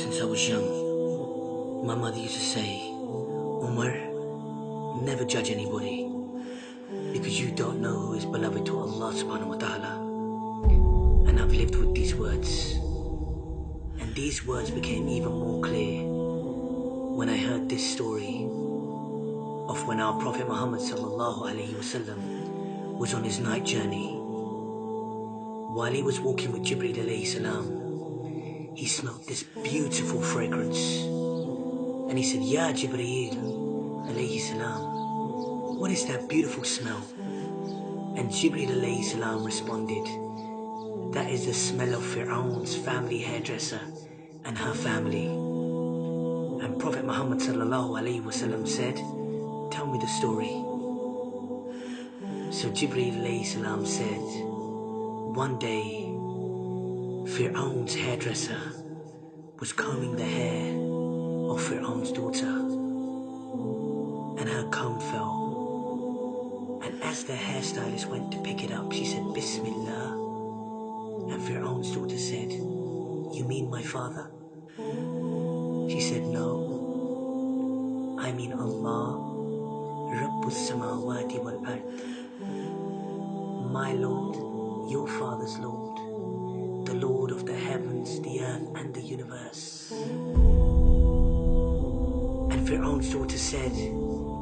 Since I was young, my mother used to say, Umar, never judge anybody, because you don't know who is beloved to Allah subhanahu wa ta'ala. And I've lived with these words. And these words became even more clear when I heard this story of when our Prophet Muhammad sallallahu alaihi wasallam was on his night journey. While he was walking with Jibreel alayhi salam, he smelled this beautiful fragrance. And he said, Ya Jibreel alayhi salam, what is that beautiful smell? And Jibreel alayhi salam responded, that is the smell of Firaun's family hairdresser and her family. And Prophet Muhammad sallallahu alaihi wasallam said, tell me the story. So Jibreel alayhi salam said, one day Firaun's hairdresser was combing the hair of Firaun's daughter, and her comb fell. And as the hairstylist went to pick it up, she said, Bismillah. And Firaun's daughter said, you mean my father? She said, no, I mean Allah, Rabbus Samawati wal Ard, my Lord, your father's Lord, the Lord of the heavens, the earth and the universe. And Firaun's daughter said,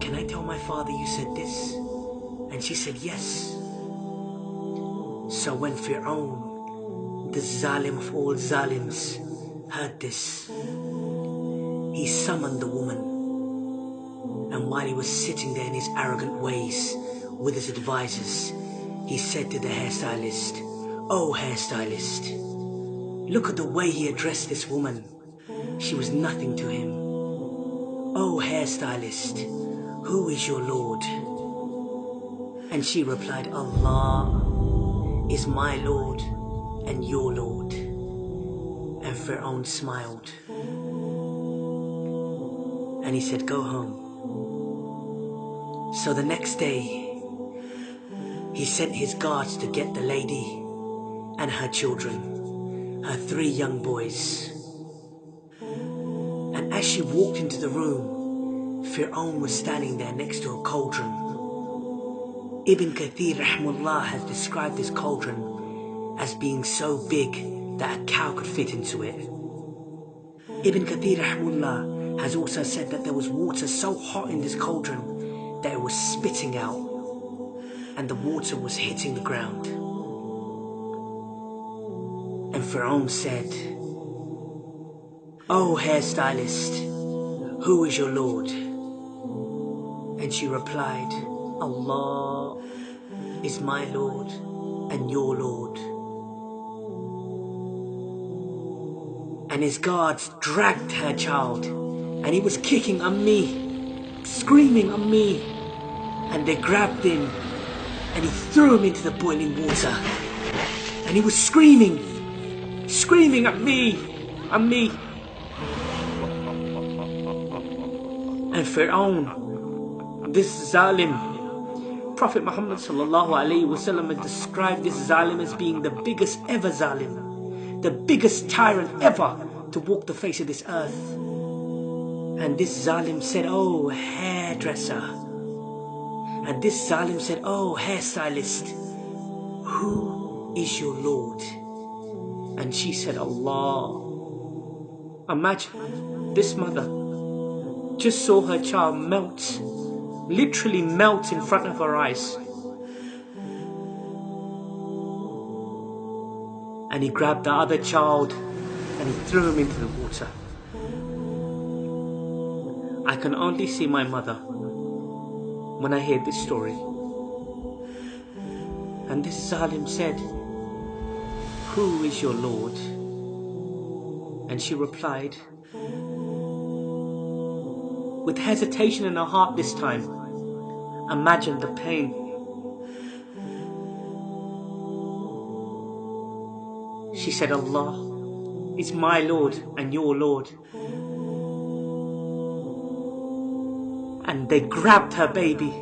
can I tell my father you said this? And she said, yes. So when Firaun, the Zalim of all Zalims, heard this, he summoned the woman. And while he was sitting there in his arrogant ways with his advisors, he said to the hairstylist, oh hairstylist, look at the way he addressed this woman. She was nothing to him. Oh hairstylist, who is your Lord? And she replied, Allah is my Lord and your Lord. And Firaun smiled. And he said, go home. So the next day, he sent his guards to get the lady and her children, her 3 young boys. And as she walked into the room, Firaun was standing there next to a cauldron. Ibn Kathir rahimahullah has described this cauldron as being so big that a cow could fit into it. Ibn Kathir rahimahullah has also said that there was water so hot in this cauldron that it was spitting out, and the water was hitting the ground. And Firaun said, oh hairstylist, who is your Lord? And she replied, Allah is my Lord and your Lord. And his guards dragged her child, and he was kicking me, screaming on me, and they grabbed him and he threw him into the boiling water. And he was screaming at me. And Firaun, this Zalim, Prophet Muhammad sallallahu alaihi wasallam has described this Zalim as being the biggest ever Zalim, the biggest tyrant ever to walk the face of this earth. And this Zalim said, oh hairdresser. And this Zalim said, oh hairstylist, who is your Lord? And she said, Allah. Imagine, this mother just saw her child melt, literally melt in front of her eyes. And he grabbed the other child and he threw him into the water. I can only see my mother when I hear this story. And this Zalim said, who is your Lord? And she replied, with hesitation in her heart this time, imagine the pain. She said, Allah is my Lord and your Lord. And they grabbed her baby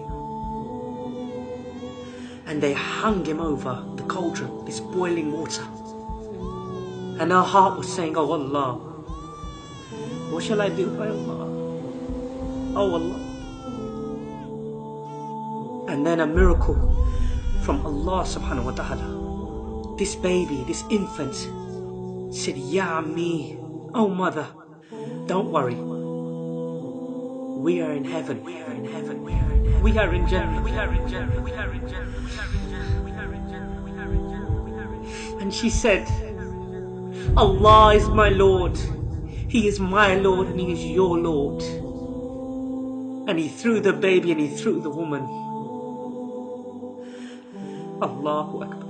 and they hung him over the cauldron, this boiling water. And her heart was saying, oh Allah, What shall I do, by Allah? Oh Allah. And then a miracle from Allah subhanahu wa ta'ala. This baby, this infant said, Ya Ammi, oh mother, don't worry. We are in heaven. We are in heaven. We are in heaven. We are in Jannah. We are in Jannah. We are in Jannah. We are in Jannah. We are in Jannah. We are in Jannah. We are in Jannah. And she said, Allah is my Lord. He is my Lord and He is your Lord. And He threw the baby and He threw the woman. Allahu Akbar.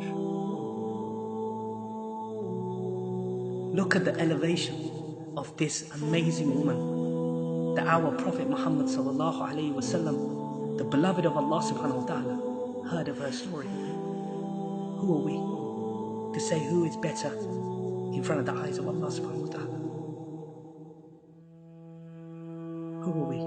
Look at the elevation of this amazing woman. That our Prophet Muhammad sallallahu alayhi wasallam, the beloved of Allah subhanahu wa ta'ala, heard of her story. Who are we to say who is better in front of the eyes of Allah subhanahu wa ta'ala? Who are we?